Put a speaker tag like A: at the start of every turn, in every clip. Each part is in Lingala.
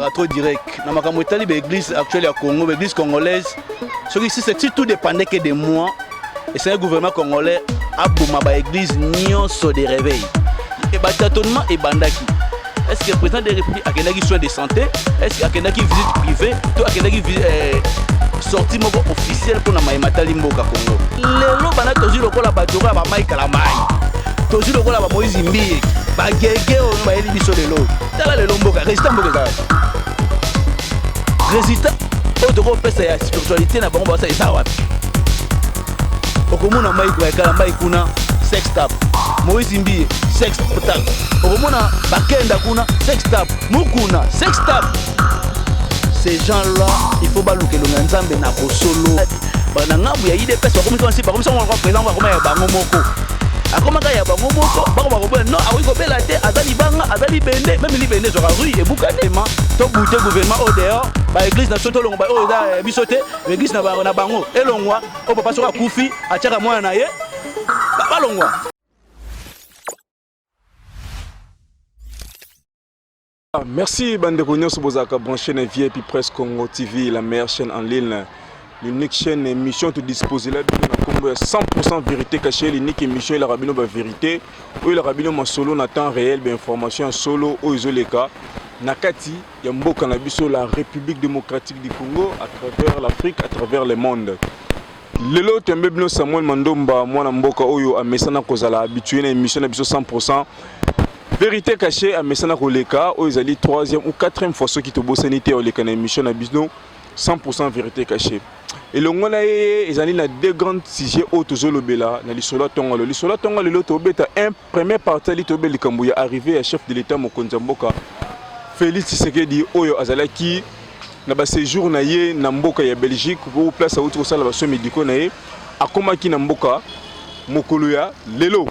A: trop direct. Dans ma l'église actuelle à Congo, l'église congolaise, ce qui c'est tout dépendait que de moi. Et c'est un gouvernement congolais a boumé l'église nion sur des réveils. Et tâtonnement et bandaki. Est-ce que le président de la République a des soins de santé? Est-ce qu'il y a des visites privées? Toi, il y a des sorties officielles pour la Matali Mboka Congo. Lelo bana tozi lokola batora ba Mike Kalamai. Tozi lokola ba Moïse Mbi. Ba gege o ba eli biso lelo. Tala lelo Mboka, résistant Mboka za. Résistant o de ko pesa ya spiritualité na bango ba sa isa wapi. Okomona Mike Kalamai kuna sex tap. Moïse Mbi sex tap. Okomona Bakenda kuna sex tap. Mukuna sex tap. Ces gens-là, il faut balouker le nzambe na solo. Bananga bu ya ide pesa comme ça on va présent va comme ya bango moko. Akoma ka ya bango moko, bango ba non, awi ko bela te azali banga, azali bende, même li bende zora rue et bukadema. To bouté gouvernement au dehors, ba église na soto longo ba o da bisote, église na bango elongwa, o papa soka kufi, atiaka mwana na ye. Ba longwa.
B: Merci Bandeko Nyonso Bozaka branché na VIP Presse Congo TV, la meilleure chaîne en ligne, l'unique chaîne émission te dispose là na Congo 100% vérité cachée, l'unique émission la rabino ba vérité, ou la rabino ma solo na temps réel ba information solo o izoleka nakati ya mboka na biso la République démocratique du Congo à travers l'Afrique, à travers le monde. Lelo tembe bino Samuel Mandomba mwana mboka oyo amesana kozala habitué na émission na biso 100% vérité cachée à Messana Koleka, où ils allaient 3e ou 4e fois ceux qui te bossent n'étaient au Lekana émission à Bisno 100% vérité cachée. Et le monde ils allaient dans deux grands sujets autour de l'Obela, dans l'Isola Tonga. L'Isola Tonga, le Lotobeta, un premier parti l'Itobé Likambouya arrivé à chef de l'État Mokonzamboka. Félix Tshisekedi Oyo Azalaki, na ba séjour na ye na mboka ya Belgique, pour place à autre salle ba so médicaux na ye, akomaki na mboka mokolo lelo.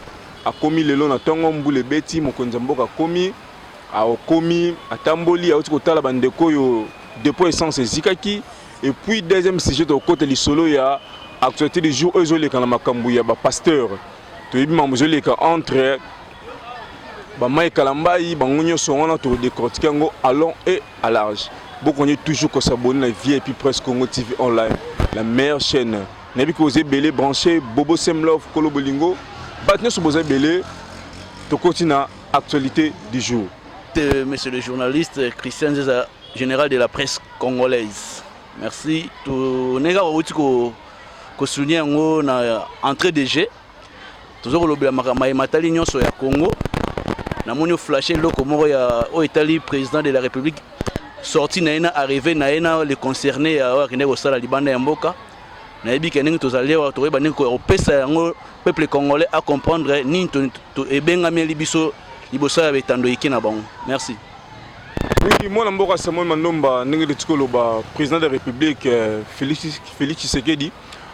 B: A commis le long na tongo mbule beti mokonza mboka komi a komi atamboli a otiko la bandeko yo dépôt essence zikaki et puis deuxième sujet de côté lisolo ya actualité du jour ezole kana makambu ya ba pasteur to yibi mamuzole ka entre ba mai kalambai bangunyo songona to décortiquer ngo à long et à large. Beaucoup on toujours qu'on s'abonne à VIP Presse Congo TV online, la meilleure chaîne. Nabi ko belé branché Bobo Semlov Kolo Bolingo. Batne sur Bozé Belé, tu continues l'actualité du jour.
A: Monsieur le journaliste Christian Zeza, général de la presse congolaise. Merci. Tu n'es pas souligné na entrée de jeu. Toujours le Matali Nyonso ya Congo. Na monio flashé le Komoro ya au Italie président de la République sorti na arrivé na les concernés à René Osala Libanda ya Mboka. Nayebi keningi tozali wa toyeba ningi ko pesa yango peuple congolais à comprendre ni to ebengami libiso liboso ya betando ikina bango. Merci.
B: Oui, moi Mboka Samuel Mandomba ningi litiko ba président de la République Félix Tshisekedi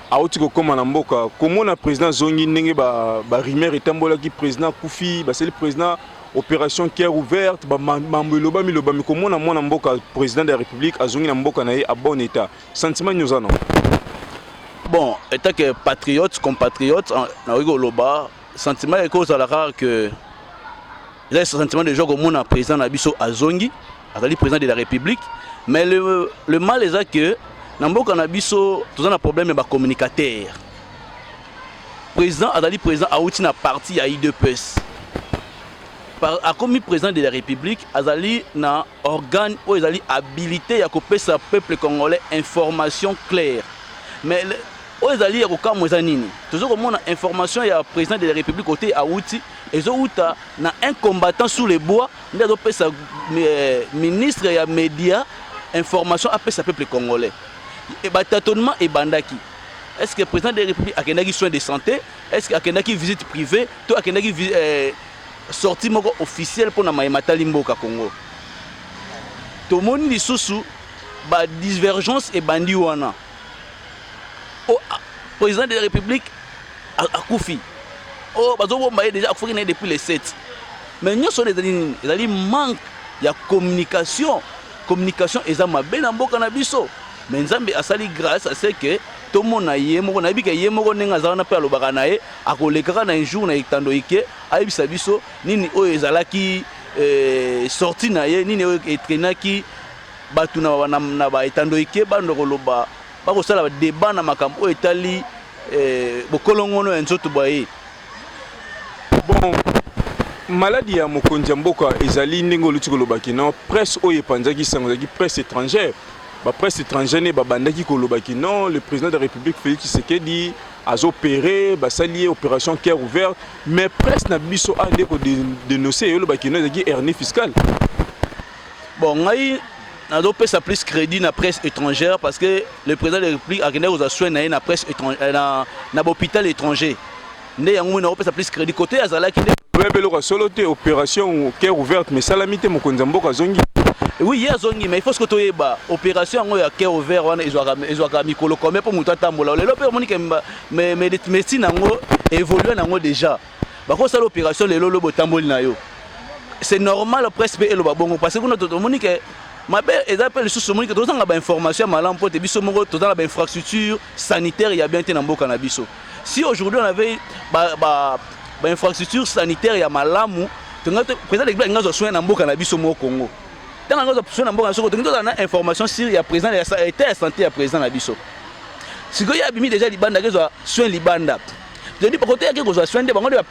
B: a otiko koma na mboka comment na président zongi ningi ba rimer etambola ki président Koufi ba c'est le président opération cœur ouverte ba mambeloba miloba mi comment na mwana mboka président de la République azongi na mboka na ye a bon état sentiment nyozana.
A: Bon, étant que patriote, compatriote, on a eu le sentiment que le sentiment de gens comme mon président Nabiso Azongi, le président de la République, mais le mal est que Namboka Nabiso, tout un problème de communicateur. Président Azali président Aouti na parti à IDPS. A commis président de la République, Azali na organe où Azali habilité à couper sa peuple congolais information claire. Mais Ozali Yakoka Mozanini, toujours comme on a information, il y a président de la République côté Aouti, et Zouta na un combattant sous les bois, il y a ministre et média, information après sa peuple congolais. Et tâtonnement et bandaki. Est-ce que le président de la République a des soins de santé? Est-ce qu'il y a des visites privées? Tout a des sorties officielles pour la Matali Mboka Congo. Tout le monde dit sous ba divergence et bandiwana. Au président de la République à Koufi. Oh, déjà depuis les 7. Mais nous sommes des manque de communication. Communication est ma belle en boka na biso. Mais Nzambe a sali grâce à ce que tout le monde a yémo na bi ke yémo nenga zana pe alobaka na ye akoleka na un jour na itando ike ayebisa biso nini oyo ezalaki sorti na ye nini oyo etrenaki batu na ba etando ike bando koloba ba ko sala débat na makambo etali bokolongono ya nzoto boye.
B: Bon, maladie ya mokonzi mboka ezali ndenge oluti kolobaki non presse oyo epanzaki sango zaki presse étrangère. La presse étrangère ne babandaki kolobaki non le président de la République Félix Tshisekedi a opéré basali opération cœur ouvert mais presse na biso a ndeko dénoncer yolobaki non ezaki hernie fiscale.
A: Bon ngai na do pesa plus crédit na presse étrangère parce que le président de la République a gagné aux soins na presse étrangère na hôpital étranger. Né yango na pesa plus crédit côté azalaki
B: belo solo te opération cœur ouverte mais salamité mokonzi mboka zongi.
A: Oui, il y a zongi, mais il faut que tu aies opération à cœur ouvert, ils ont mis le commerce pour monter à Tambola. Les médecines ont évolué déjà. Par contre, l'opération, les lolo Tambola. C'est normal, presque, et le babongo. Parce que nous ma belle, ils appellent les sous-somoniques, tous ont l'information, malam, pour te biso, tous ont l'infrastructure sanitaire, il y a bien un beau cannabis. Si aujourd'hui on avait une infrastructure sanitaire, il y a malam, le président de l'Église a soin d'un beau cannabis au Congo. Dans la information sur la président de la santé à président Nabiso. Si vous avez déjà Libanda, vous avez soin Libanda. Je dis par contre que vous avez soin de Bango de la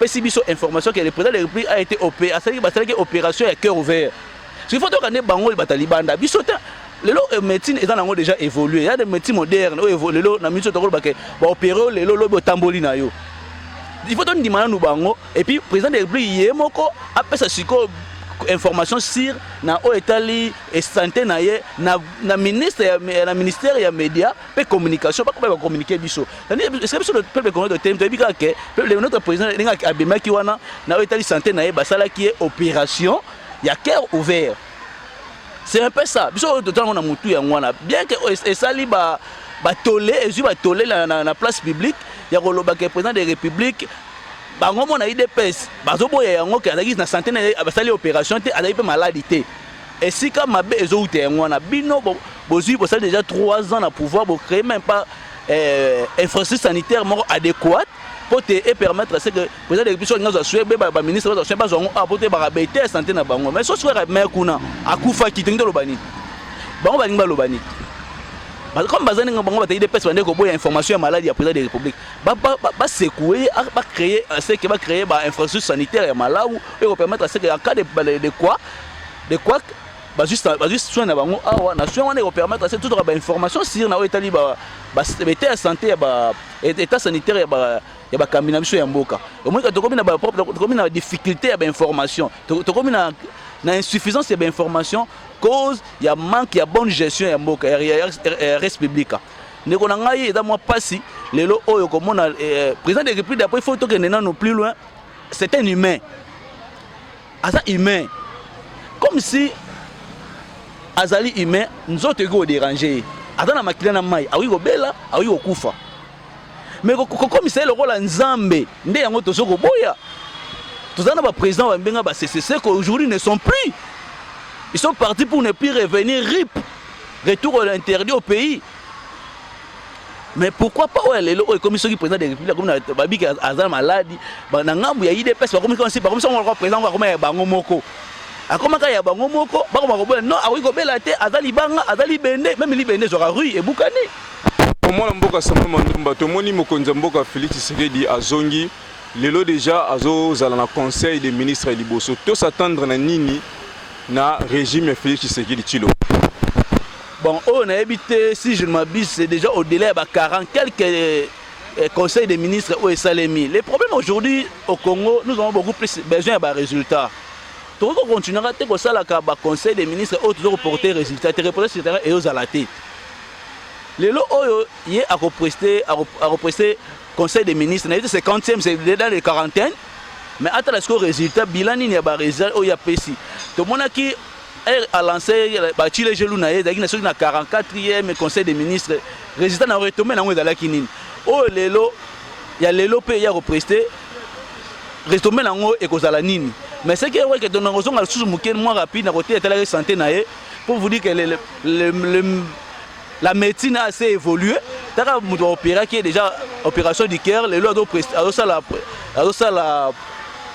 A: information que le président de la République a été opéré, à cette opération à cœur ouvert. Il faut que vous Bango de Libanda. Les médecines ont déjà évolué. Il y a des médecines modernes qui ont évolué. Les lolo tamboli na yo. Il faut donc demander nous Bango et puis le président de la République yemoko après ça information sur na Italie et santé na ministère ya média et communication pas comment communiquer biso est-ce que le peuple connaît de thème que notre président a bimaki wana na Italie santé na basala qui est opération ya cœur ouvert c'est un peu ça biso totalement na mutu ya ngwana bien que esali ba tolé na place publique ya koloba que président de la République bango mona IDPS bazoboya yango ke azaki na santé na basali opération te azaki pe maladie et si ka mabe ezo ute yango na bino bozui bosali déjà 3 ans na pouvoir bo créer même pas infrastructure sanitaire moko adéquate pour te permettre à ce que président de l'Église ngazo soué ba ministre ba soué ba zongo apote ba bete santé na bango mais so soué mais kuna akufa kitendo lobani bango balinga lobani. Comme bazani bango bataille de peste bande ko boya information ya maladie ya président de la République ba secouer ba créer ce qui va créer ba infrastructure sanitaire ya Malawi et permettre à ce que en cas de quoi juste soin na bango awa na soin wana ko permettre à ce toute ba information sur na Italie ba état santé ba état sanitaire ya ba kamina biso ya mboka au moins to komi na ba propre to komi na difficulté ya ba information to komi na insuffisance ya ba information cause il y a manque il y a bonne gestion ya mboka res publica ndeko na ngai eza moi pasi lelo oyo komona président de République d'après il faut que non plus loin c'est un humain asa humain comme si azali humain nzoto ego déranger azana makila na mai awi kobela awi kokufa mais comme c'est le rôle nzambe nde yango tozoko boya tozana ba président ba mbenga ba CCC qu'aujourd'hui ne sont plus. Ils sont partis pour ne plus revenir RIP, retour interdit au pays. Mais pourquoi pas les commissions qui présentent des républiques comme la Babi qui a maladie, il y a des personnes comme si par exemple on présente comme Bango Moko. A comment il y a Bango Moko, non, a oui comme la tête, Azali Banga, Azali Bende, même les Bende sera rue et Boukane.
B: Pour moi, Mboka Sama Mandumba, tout le monde Mokonza Mboka Félix Tshisekedi a Zongi, lelo déjà azo zala na conseil des ministres liboso. Tous s'attendre na nini. Na régime Félix Tshisekedi Tshilo.
A: Bon, on a habité, si je ne m'abuse, c'est déjà au-delà de 40 quelques conseils des ministres où est Salemi. Les problèmes aujourd'hui au Congo, nous avons beaucoup plus besoin de résultats. Tout le monde continuera à faire ça, le conseil des ministres où toujours porter des résultats, et aux alatés. Les lots où il a représté conseil des ministres, c'est 50e, c'est dans les quarantaines. Mais à travers le résultat, bilan il y a des résultats où il y a PC. Tout le monde qui a lancé les gelous na 44e conseil des ministres, résultat n'a retombé dans le kinine. Oh lelo, il y a lelo pays à représenter, retombé dans le ekozalanini. Mais c'est que ouais que dans nos zones à sous mouken moins rapide à côté de la santé naé pour vous dire que la médecine a assez évolué. T'as mu opérer qui est déjà opération du cœur, les lois à la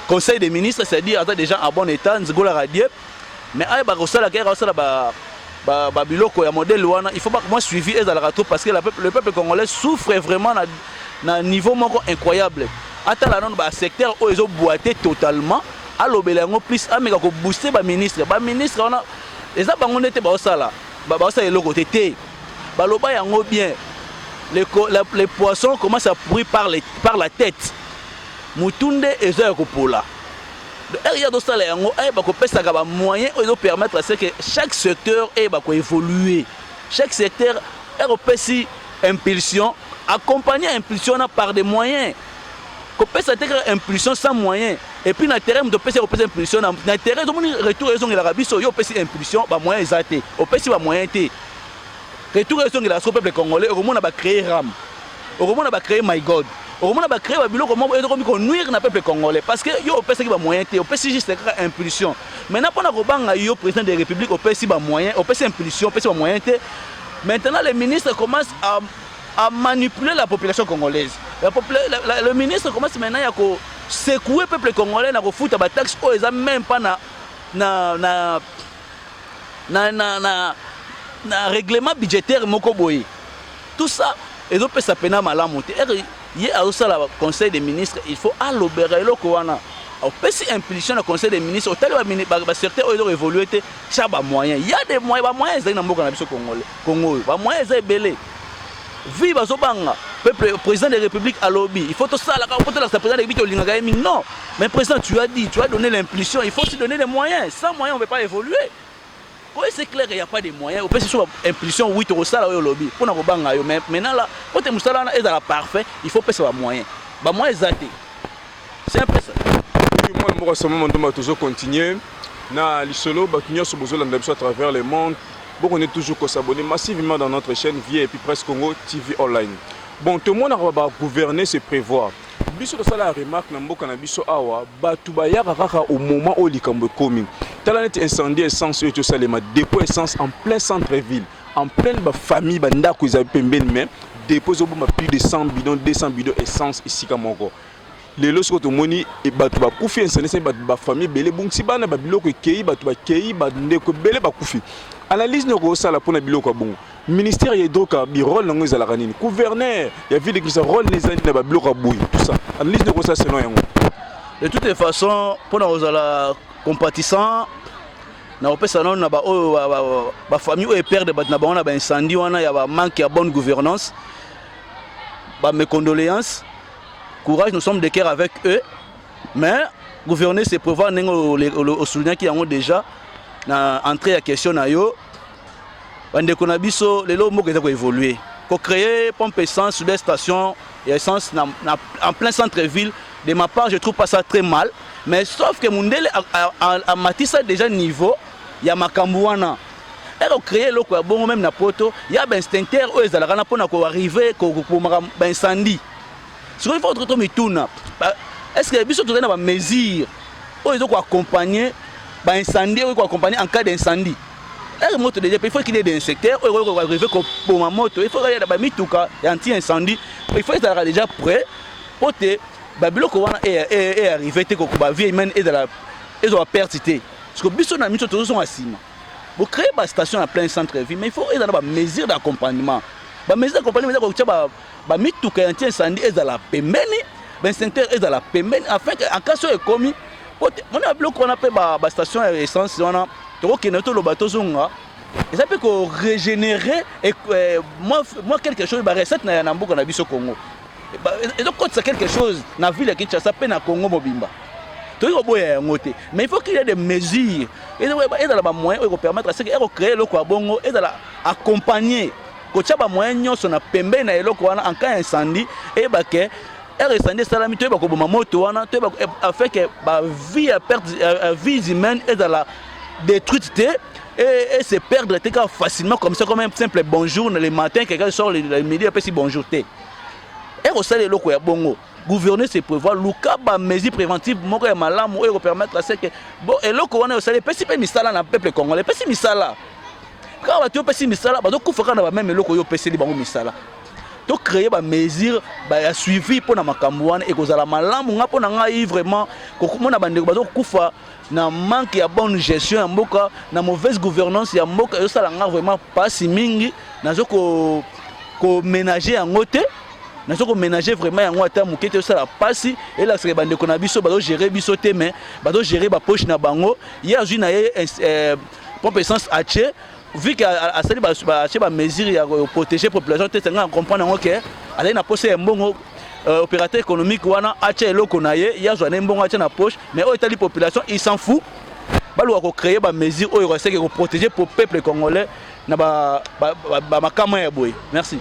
A: conseil des ministres, c'est-à-dire déjà en bon état, Nzigola Radier, mais il y a biloko ya modèle wana il faut pas que moi suivi et dans la trop parce que le peuple congolais souffre vraiment na niveau moko incroyable ata la non ba secteur où ils ont boité totalement alobela yango plus ameka ko booster ba ministre wana eza bango nete ba osala eloko te baloba yango bien les poissons commencent à pourrir par la tête mutunde eza ya kopola il y a d'autres salaires qui moyens de permettre à ce que chaque secteur évolue. Chaque secteur ait impulsion, accompagner impulsion par des moyens. Une impulsion sans moyens. Et puis, dans le terrain de impulsion, dans le terrain de retour de l'Arabie, il y a impulsion, il moyen exacté. Il y a moyen. Retour de la peuple congolais, on a créé RAM. On a créé My God. On a créé un biloko pour nuire le peuple congolais parce que yo opesi ba moyen te opesi juste impulsion maintenant pour na kobanga yo président de la République opesi ba moyen opesi impulsion opesi ba moyen te maintenant les ministres commencent à manipuler la population congolaise le ministre commence maintenant à secouer le peuple congolais na foutre ba taxe o eza même pas na règlement budgétaire moko boye tout ça et donc ça pena malamu te il y a aussi le conseil des ministres, il faut alobérer le Kouana. Au petit impulsion du conseil des ministres, au tel secteur où ils ont évolué, il y a des moyens. Il y a des moyens, ils ont Congo. Les moyens sont belés. Vive Zobanga, peuple président de la République à lobby. Il faut tout ça, le président de la République non. Mais président, tu as dit, tu as donné l'impulsion, il faut aussi donner des moyens. Sans moyens, on ne peut pas évoluer. Oui, c'est clair qu'il n'y a pas de moyens. On peut se faire impulsion, oui, tu as ça au lobby. Pour nous faire mais maintenant, là, quand tu es parfait, il faut faire des moyens. Des moyens exactés. C'est un peu ça.
B: Moi, je vais toujours continuer. Na l'isolo, à travers le monde. Bon, on est toujours s'abonner massivement dans notre chaîne Vie et puis Presque Congo TV Online. Bon, tout le monde va gouverner, se prévoir. Biso de ça la remarque na mboka na biso awa batu bayaka kaka au moment où likambo komi tala net incendie essence et tout ça les dépôt essence en plein centre-ville en pleine famille bandako ils pembeni mais dépôt au plus de 100 bidons 200 bidons essence ici comme encore les lorsque to moni et batu ba kufi incendie c'est batu ba famille belé bungsi bana ba biloko kei batu ba kei ba ndeko belé ba kufi analyse ne ko sala pona biloko bongo ministère et donc bureau lango za la kanini gouverneur ya ville qui sa rôle les années na biloko boui tout ça analyse ne ko ça selon yango
A: de toutes les façons pona ozala compatissant na opesa non na ba famille ou père de bat na ba on a ba incendie wana ya ba manque ya bonne gouvernance ba mes condoléances courage nous sommes de cœur avec eux mais gouverner c'est prévoir au souligner qui ont déjà na entrée à question na yo bande ko na biso lelo moko eza ko évoluer ko créer pompe essence sur des stations et essence en plein centre-ville de ma part je trouve pas ça très mal mais sauf que Mundele a matissa déjà niveau ya makambo wana et ko créer loko bon même na poto ya ben extincteur o ezalaka na pona ko arriver ko ben incendie ce qu'il faut trop mituna est-ce que biso tout na ba mesure o ezo ko accompagner ba incendie o ko accompagner en cas d'incendie. Il faut qu'il y ait des secteurs, il faut arriver pour ma moto, il faut qu'il y ait des mituka, anti-incendie, il faut être déjà prêt pour que Babylone est arrivé, que la vie humaine est de la pertité. Parce que Bissot n'a mis tout le monde à cima. Pour créer une station en plein centre-ville, mais il faut avoir des mesures d'accompagnement. Les mesures d'accompagnement, c'est que les mituka anti-incendie est dans la pembeni, les secteurs est dans la pembeni, afin qu'en cas où il est commis, on a appelé la station essence. Ok, le bateau zonga, et ça peut régénérer et moi quelque chose, recette na Nambuka na biso Congo. Et donc quand c'est quelque chose, na ville qui ça peut na Congo mobimba. Mais il faut qu'il y ait des mesures et dans la moyen pour permettre à ce que créer le quoi bongo et dans accompagner ko tchaba moyen nyonso na pembe na eloko wana en cas incendie et ba ke incendie salami to ba ko boma moto wana to ba afin que ba vie humaine et dans la détruite et se perdre facilement comme ça comme un simple bonjour le matin quelqu'un sort le midi après si bonjour et au sein de l'eau bongo gouverner c'est prévoir luka ba mesures préventives moko ya malamu et permettre à ce que bon et l'eau on est au sein pesi pe misala na peuple congolais pesi misala quand tu pesi misala ba donc faut quand même l'eau yo pesi li bango misala to créer ba mesure ba suivi pour na makambo wana et kozala malamu nga pour na ngai vraiment ko mona bandeko bazo kufa na manque ya bonne gestion ya mboka na mauvaise gouvernance ya mboka yo sala nga vraiment pasi mingi nazo ko ménager yango te nazo ko ménager vraiment yango ata mukete yo sala pasi et la sere bandeko na biso bazo gérer biso te mais bazo gérer ba poche na bango ya azui na ye pompe essence ache vu que à sali ba mesure ya protéger population te nga comprendre ngo que ala na poche ya mbongo opérateur économique wana ache eloko na ye ya zwa na mbongo ache na poche mais o etali population il s'en fout balu ko créer ba mesure o yo seke ko protéger pour peuple congolais na ba makama ya boy. Merci.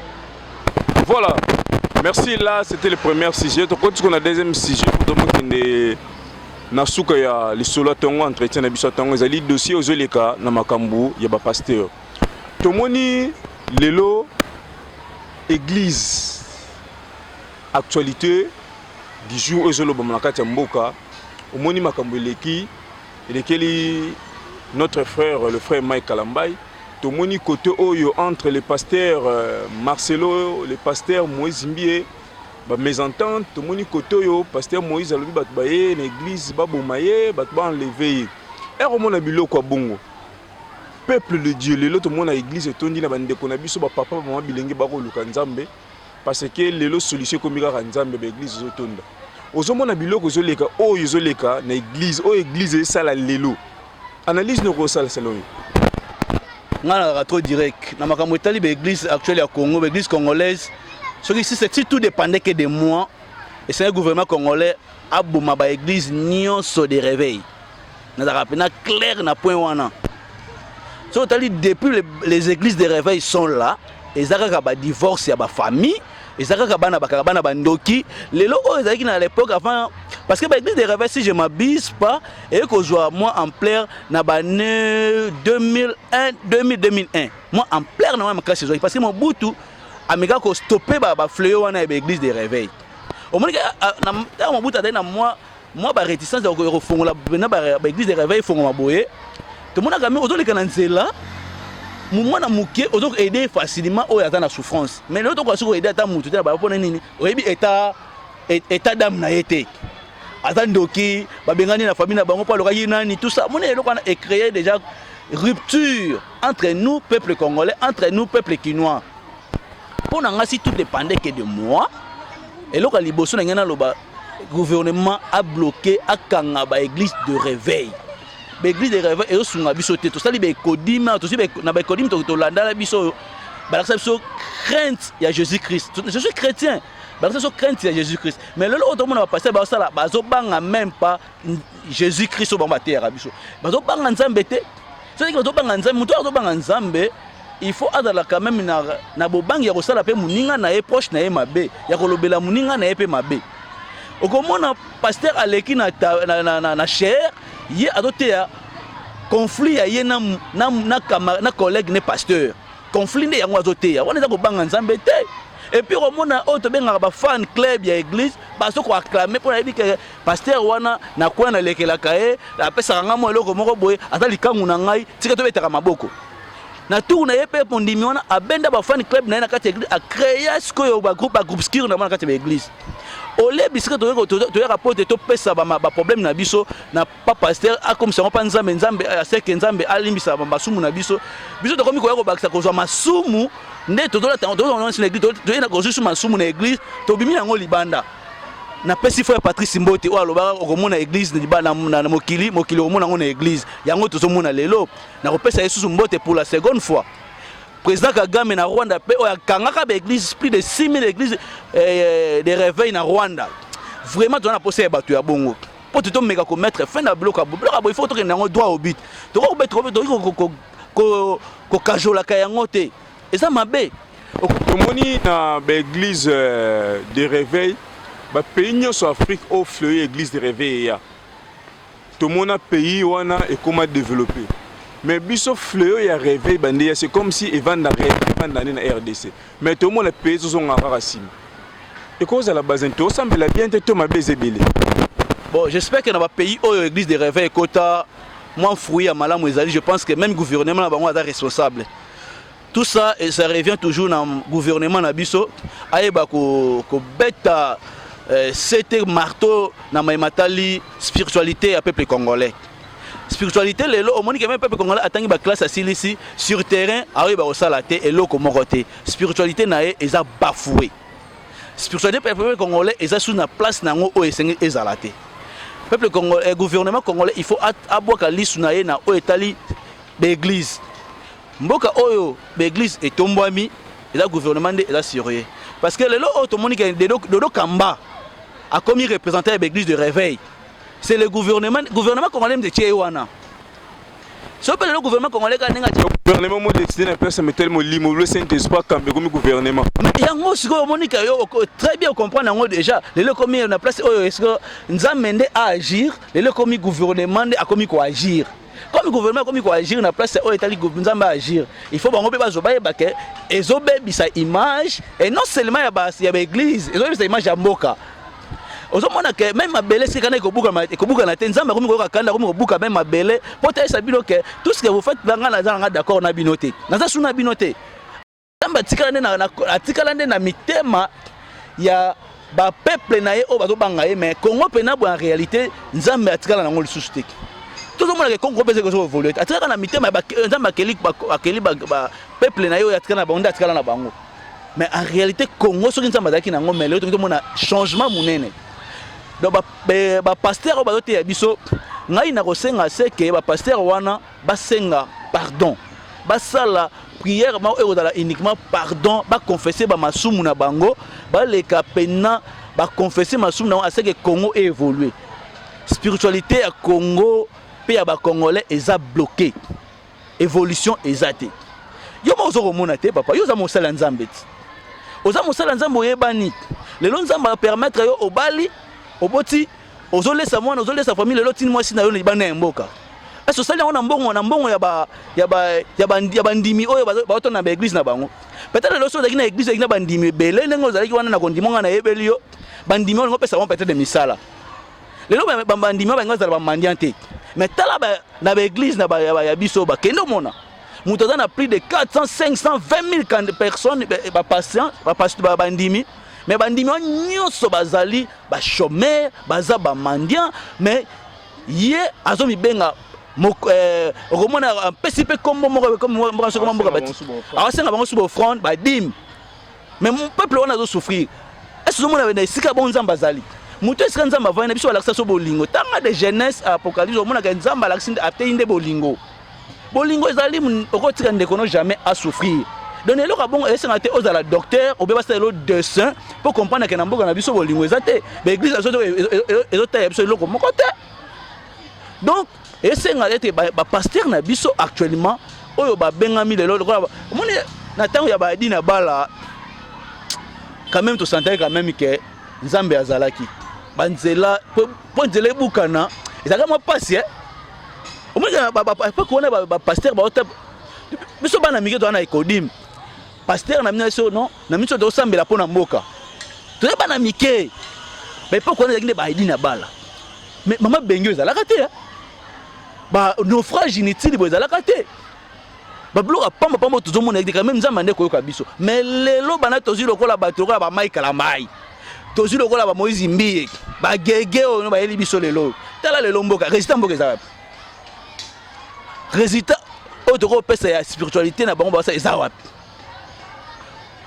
B: Voilà. Merci, là c'était le premier sujet. Donc on a le deuxième sujet pour demander na suka ya lisolo tongo entretien na biso tongo ezali dossier ozoleka na makambu ya ba pasteur. Tomoni lelo église actualité du jour ozolo ba makati ya mboka omoni makambu elekeli notre frère le frère Mike Kalambai. Tomoni côté oyo entre les pasteurs Marcelo, le pasteur Moïse Mbie, ba mésentente. Tomoni côté oyo pasteur Moïse alobi bat baye na église ba bomaye bat ba enlever. Et romona biloko bongo. Peuple de Dieu, lelo tomona église etondi na bandeko na biso ba papa ba mama bilenge ba ko luka nzambe parce que lelo solution komika ka nzambe ba église zotonda. Ozomona biloko zoleka oyo zoleka na église, o église esala lelo. Analyse no ko sala selon
A: nga trop direct na makambo etali ba église actuelle ya Congo, ba église congolaise ce qui c'est tout dépendait que de moi et c'est un gouvernement congolais aboma ba église nyonso de réveil na rapena clair na point wana so tali depuis les églises de réveil sont là et zaka ba divorce ya ba famille et zaka bana bakabana bandoki lelo o ezaki na l'époque avant parce que l'église de réveil, si je ne m'abuse pas, et que je vois moi en plein dans l'année 2001. Moi en plein dans ma classe, parce que mon boutou, amiga ko stoppé ba fléau na l'église de réveil. Au moins na mon boutou na moi ba réticence de refongola na ba église de réveil fongo maboye. Tout le monde a quand même autour de là. Moi na muké auto aider facilement au yata na souffrance. Mais l'autre quoi sur aider ata mutu na ba pona nini. Oyebi état d'âme na été. Atandoki, babengani na famille na bango pa lokayi nani tout ça. Mon eloko na créé déjà rupture entre nous peuple congolais, entre nous peuple kinois. Pour nga si tout dépendait que de moi. Et loka liboso na ngena loba gouvernement a bloqué akanga ba église de réveil. Ba église de réveil et sunga biso te to sali be kodima to si na ba kodima to landa la biso. Ba la biso crainte ya Jésus-Christ. Je suis chrétien. Parce que crainte c'est Jésus-Christ. Mais le autre monde va passer par ça là, bazobanga même pas Jésus-Christ au bambaté arabiso. Bazobanga nzambe te. C'est que bazobanga nzambe, muto bazobanga nzambe, il faut adala quand même na bobanga ya kosala pe muninga na e proche na e mabe, ya kolobela muninga na e pe mabe. Okomona pasteur aleki na cher, ye adote ya conflit ya ye na collègue ne pasteur. Conflit ne yango azote ya. Wana za kobanga nzambe te. Et puis au monde autre ben ba fan club ya église parce qu'on acclamer pour dire que pasteur wana na kwa na lekela kae la pesa nga mo eloko moko boye atali kangu na ngai tika to betaka maboko na tout na yepe pondimi wana abenda ba fan club na kati église a créer ce que ba groupe skir na kati église ole bisika to rapporter to pesa ba problème na biso na pas pasteur a comme ça on pas nzambe a seke nzambe alimbisa ba masumu na biso to komi ko bakisa ko zwa masumu nde tozola l'église na kozusu masumu na église to bimi nango libanda na pesi frère Patrice Mbote o aloba okomona église na mokili omona ngo na église yango tozomona lelo na kopesa Yesu Mbote pour la seconde fois. Président Kagame na Rwanda pe o kangaka ba église plus de 6000 églises de réveil na Rwanda. Vraiment tu as posé batu ya bongo. Po to meka ko mettre fin na bloc il faut to que nango droit au but. To ko mettre ko kajola ka yango te. Et ça m'a bé.
B: Tomoni na l'église de réveil, ba pays nyonso Afrique offre l'église de réveil ya. Tomona pays wana et comment développer. Mais biso fleur ya réveil bande c'est comme si evanda na RDC. Mais tout le monde pays sont en racine. Et cause à la base to semble bien te ma bezebele.
A: Bon, j'espère que dans le pays où l'église de réveil kota moi fruit à malamu ezali, je pense que même gouvernement là bango est responsable. Tout ça, et ça revient toujours dans le gouvernement Nabiso. Aïeba ko beta c'était marteau dans ma matali spiritualité à peuple congolais. Spiritualité les lo au monde que même peuple congolais attend ba classe assis ici sur terrain aïeba au salaté et lo ko moroté. Spiritualité naé eza bafoué. Spiritualité peuple congolais eza sous na place nango o esengi ezalaté. Peuple congolais gouvernement congolais il faut aboka lisu naé na o etali l'église. Mboka oyo l'église est tombami et le gouvernement est assuré parce que le lot automonique de Kamba a commis représentant l'église de réveil. C'est le gouvernement congolais de Tchéouana. C'est le gouvernement congolais qui a
B: le gouvernement décidé d'un peu se mettre le limo le Saint-Esprit comme gouvernement.
A: Il y a un second monique très bien comprendre déjà le commis na place est-ce que nous amène à agir le commis gouvernement a commis quoi agir. Comme le gouvernement comme il agir na place où État nzamba agir il faut bango pe bazoba yebake ezobebisa image et non seulement ya ba église ezobebisa image ya mboka ozomona ke même mabele c'est kana ekobuka na te nzamba komi ko kanda komi kobuka même mabele pota esa bino ke tout ce que vous faites banga na d'accord na binote na suna binote nzamba tikala na mitema ya ba peuple na ye o bazobanga ye mais Congo pena bo en réalité nzamba atikala na ngoli susute. Tout le monde a Congo peut évoluer. À travers la mitema nzamba akeli ba peuple na yo ya tikala na bango atikala na bango. Mais en réalité Congo soki nzamba zaki na ngombe le tout le monde a changement munene. Donc ba pasteur ba yote ya biso ngai na kosenga seke ba pasteur wana basenga pardon. Basala prière ma ezala uniquement pardon, ba confesser ba masumu na bango, ba leka pena ba confesser masumu na aseke Congo évoluer. Spiritualité à Congo pays à Congolais est bloqué. Évolution exacte. Yo mo zo mona te papa, yo za mo sala nzambe. Oza mo sala nzambe yebani. Le nzambe va permettre yo obali, oboti, ozolesa mwana, ozolesa famille le lotini mwasi na yo ni bana mboka. Est-ce que ça on a mbongo ya ba ndimi oyo ba to na ba église na bango. Peut-être le so da kina église na bandimi belé ngo za ki wana na kondimonga na yebeli yo. Bandimi ngo pesa bon peut-être de misala. Le lo ba bandimi ba ngo za ba mandiante. Mais tala na l'église na ya biso ba kendo mona muto na plus de 400 520 000 personnes ba patients ba bandimi mais bandimi nyonso bazali ba chômeur baza ba mendiant mais ye azomi benga okomona pesi pe comme mboka bati awasenga bango subo front ba dim mais mon peuple on a zo souffrir est-ce que mona na sika bon nzamba zali muto esika nzamba va na biso alakisa so bolingo tanga de jeunesse apocalypse omona ka nzamba alakisa ateyinde bolingo ezali okotika ndekono jamais à souffrir donc eloko bongo esenga te ozala docteur obe basa elo dessin pour comprendre que na mboka na biso bolingo ezate ba église ezotaya biso eloko moko te donc esenga ete ba pasteur na biso actuellement oyo ba bengami lelo omoni na tango ya ba dina bala quand même to sentir quand même que nzambe azalaki banzela po nzela ebukana ezaka mwa pasi omona pa kona ba pasteur ba biso bana mike to na ekodim pasteur na miso non na miso to sambela pona mboka to bana mike ba pa kona ngine ba idina bala mais mama bengo ezalaka te ba naufrage inutile bo ezalaka te ba bloka pamba to zomona quand même nzamba ndeko yoka biso mais lelo bana tozi lokola ba tokola ba mai kala mai tozi lokola ba Moïse Mbiye ba gege ono ba yeli biso lelo tala lelo mboka résultat mboka ezala résultat otoko pesa ya spiritualité na bango ba sa ezawa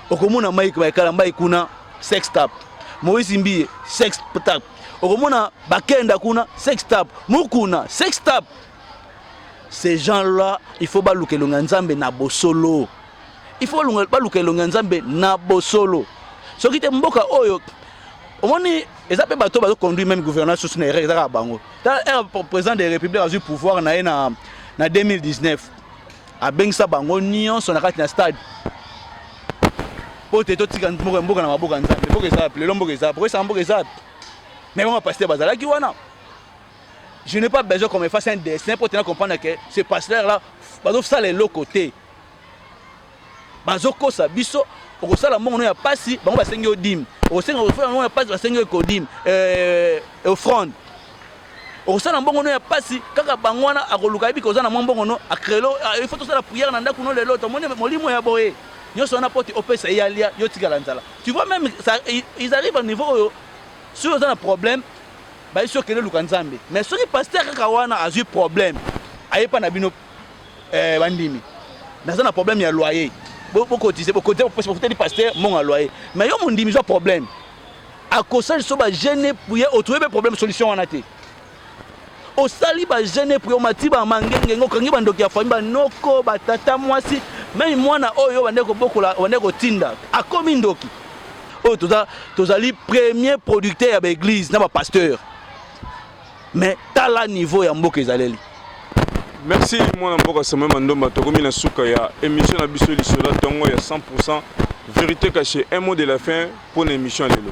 A: okomona mai kala mai kuna sex tap Moïse Mbiye sex tap okomona bakenda kuna sex tap mukuna sex tap. Ces gens-là, il faut baluke longanzambe na bosolo. Il faut baluke longanzambe na bosolo. Ce qui est mboka oyo, omoni ezape bato bato conduit même gouvernance sous na ezaka bango. Le président de la République a eu pouvoir na 2019. A bengsa bango nyonso na kati na stade. Pote to tika mboka na maboka nzambe. Mboka ezape, le mboka ezape, ko sa mboka ezape. Mais on va passer bazala ki wana. Je n'ai pas besoin qu'on me fasse un dessin pour comprendre que ce pasteur-là, ça les l'autre côté. Bazoko sa biso, au ça la monde n'a pas si, on va s'engager au dim. Au sein on va pas s'engager au dim, offrande. okosala mbongo no ya pasi kaka bango wana akoluka yebi kozana mbongo no akrelo il faut tosala prière na ndako no lelo to moni molimo ya boye nyonso wana poti opesa eyalia yo tikala nzala tu vois même ça ils arrivent au niveau si on a un problème bah ils sont que le lukanzambe mais soki pasteur kaka wana a eu problème ayepa na bino bandimi na un problème ya loyer beaucoup cotiser beaucoup côté pasteur mon loyer mais yo mon ndimi zo problème à cause so ba gêner pour y trouver problème solution wana te au sali ba gêner pour matiba mangenge ngokangi bandoki ya famille banoko batata mwasi même mwana oyo bandeko bokola bandeko tinda akomi ndoki oyo tozali premier producteur ya l'église na ba pasteur mais tala niveau ya mboka ezaleli.
B: Merci mon mboka Samuel Mandomba tokomi na suka ya émission na biso lisola tongo ya 100% vérité cachée. Un mot de la fin pour l'émission lelo.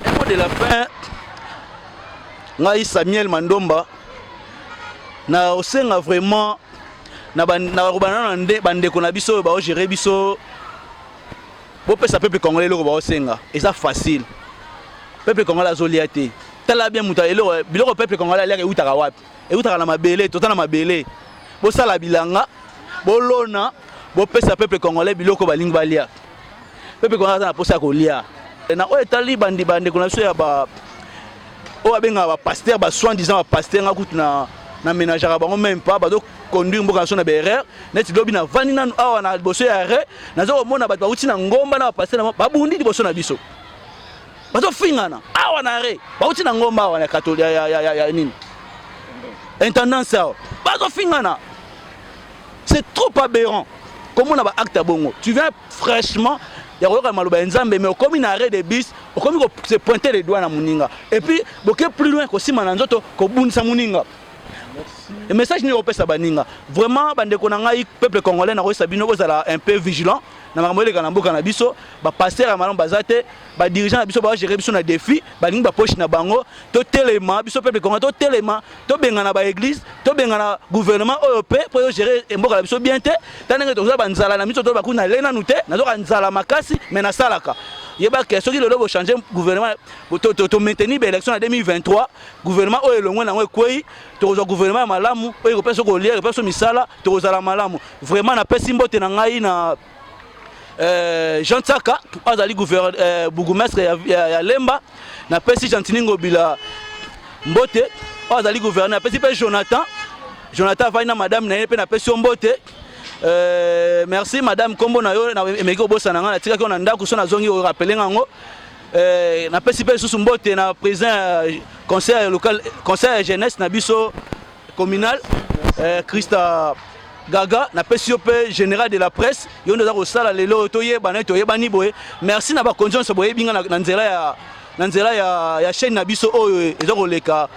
A: Un mot de la fin ngai Samuel Mandomba na osenga vraiment na robana nde bandeko na biso ba gérer biso bo pesa peuple congolais loko ba osenga et ça facile peuple congolais azoliate tala bien muta elo biloko peuple congolais alaka utaka wapi e utaka na mabele totana mabele bo sala bilanga bo lona bo pesa peuple congolais biloko balingi balia peuple congolais na posa ko lia na o etali bandi kuna so ya ba o abenga ba pasteur ba soin disant ba pasteur ngakutu na ménagera bango même pas ba do conduire mboka so na berre net lobi na vani nanu awa na boso ya re nazo mona bato bauti na ngomba na pasteur na babundi liboso na biso bato fingana awa na re bauti na ngomba awa na catholique ya nini intendance awa bato fingana c'est trop aberrant comment on a acte bongo tu viens fraîchement ya koyoka maloba nzambe mais okomi na arrêt de bus okomi ko se pointer les doigts na muninga et puis boke plus loin ko sima na nzoto ko bunisa muninga. Le message n'est pas baninga. Vraiment, bandeko na ngai peuple congolais na kosa bino kozala un peu vigilant. Na makambo kana mboka na biso, ba pasteur malon bazate, ba dirigeant na biso ba gérer biso na défi, ba lingi ba poche na bango, to telema biso peuple congolais to telema, to benga na ba église, to benga na gouvernement européen pour gérer mboka na biso bien te. Tanenge to ba nzala na biso to ba kuna lena nute, na to nzala makasi mais na salaka. Yeba que ceux qui le doivent changer gouvernement to maintenir l'élection en 2023 gouvernement o elongwe na ngwe to gouvernement malamu o ko peso ko lier peso misala to za la malamu vraiment na pesi mbote na ngai na Jean Tsaka azali gouverneur bourgmestre ya Lemba na pesi Jantiningo bila mbote azali gouverneur na pesi pe Jonathan va na madame na pe na pesi mbote. Merci madame kombo na yo na emeko bosa na nga na tika ko na ndako so na zongi o rappeler ngango na pesi pe susu mbote na président conseil local conseil jeunesse na biso communal Christa Gaga na pesi pe général de la presse yo ndoza ko sala lelo toyeba ni boye merci na ba conscience boye binga na nzela ya chaîne na biso oyo ezoko leka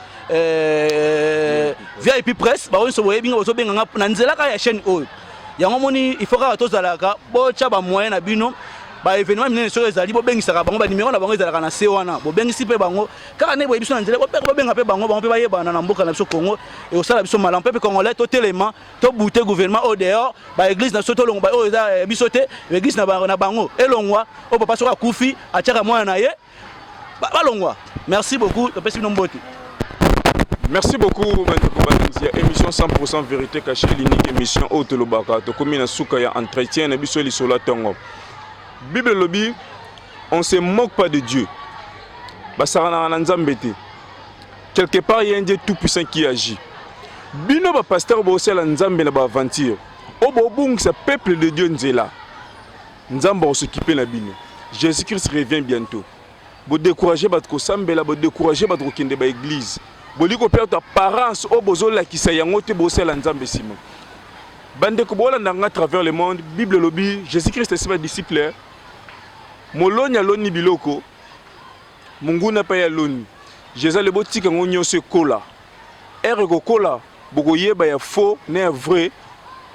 A: VIP presse ba onso boye binga boso benga na nzela ka ya chaîne oyo yango moni il faut que tozalaka bo cha ba moyen na bino ba événement minene so ezali bo bengisaka bango ba numéro na bango ezalaka na se wana bo bengisi pe bango kaka ne bo biso na nzela bo benga pe bango pe ba yebana na mboka na biso Congo et au sala biso malam pe congolais to télément to bouter gouvernement au dehors ba église na soto longo ba o eza biso te église na bango elongwa o papa soka kufi achaka moya na ye ba longwa. Merci beaucoup pesi nombote.
B: Merci beaucoup, émission 100% vérité cachée, l'unique émission au Telobaka. To komi na suka ya entretien na biso lisola tongo. Bible lobby, on se moque pas de Dieu. Basara na nzambe te. Quelque part il y a un Dieu tout puissant qui agit. Bino ba pasteur bo sala nzambe na ba aventure. Obo bung sa peuple de Dieu nzela. Nzamba on s'occuper na bino. Jésus-Christ revient bientôt. Bo décourager bat ko sambela, bo décourager bat ko kende ba église. Boliko perdre apparence au bozola qui sa yango te bosela nzambe sima. Bande ko bolanda nga travers le monde, Bible lobby, Jésus-Christ est ses disciples. Molonya loni biloko. Munguna pa ya loni. Jésus le botika ngonyo se kola. Ere ko kola, boko yeba ya faux, na vrai,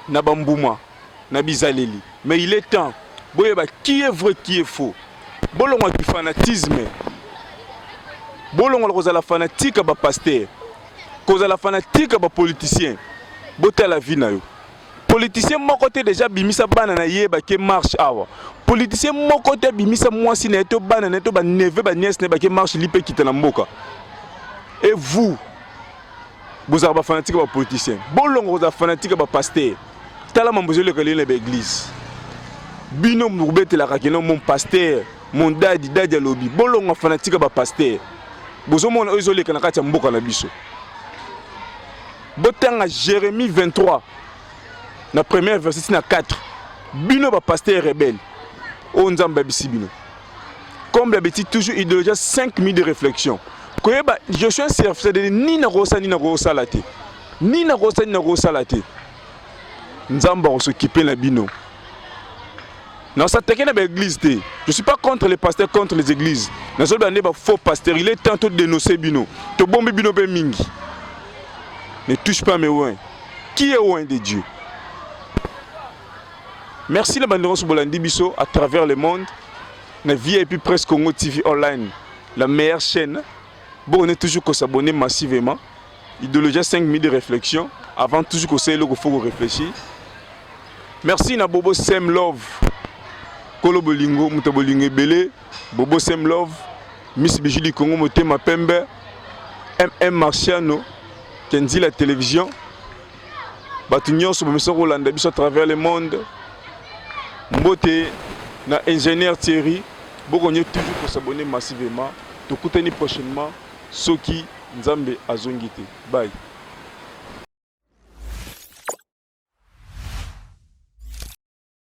B: na bambuma, na bizaleli. Mais il est temps, boyeba qui est vrai, qui est faux. Bolonga du fanatisme. Bolongo kozala fanatique ba pasteur, kozala fanatique ba politicien, bota la vie na yo. Politicien mon côté déjà bimisa bana na yeba ke marche awa. Politicien mon côté bimisa mwasi na to bana na to ba neve ba nièce na ba ke marche lipe kita na mboka. Et vous, bozala ba fanatique ba politicien bolongo bozala fanatique ba pasteur tala mambozo le kali na ba église bino mubetela kakeno mon pasteur mon dadi dadi alobi bolongo fanatique ba pasteur bozo mona ozo le kana kati ya mboka na biso botanga Jérémie 23 na première verset na 4 bino ba pasteur rebelle o nzamba bisi bino comme d'habitude toujours idéologie 5 minutes de réflexion. Je suis un serviteur de ni na rosa late. Ni na rosa late. Nzamba on s'occuper la bino. Non ça t'inquiète na église té. Je suis pas contre les pasteurs contre les églises. Na so bande ba faux pasteur, il est temps de dénoncer bino. To bombe bino be mingi. Ne touche pas mes ouins. Qui est ouin de Dieu? Merci la bande sur Bolandi Biso à travers le monde. La VIP Presse Congo TV Online, la meilleure chaîne. Bon, on est toujours qu'on s'abonne massivement. Idéologie 5 minutes de réflexion. Avant toujours qu'on sait qu'il faut réfléchir. Merci na Bobo Sem Love. Kolo Bolingo, Mouta Bolingo Belé. Bobo Sem Love. Miss Bijili Congo Motema Pembe. MM Marciano. Kenzi la télévision. Batunyon sur M. Rolanda Biso à travers le monde. Mbote na ingénieur Thierry. Bon, on est toujours pour s'abonner massivement. Tout prochainement. Soki Nzambe Azongite. Bye.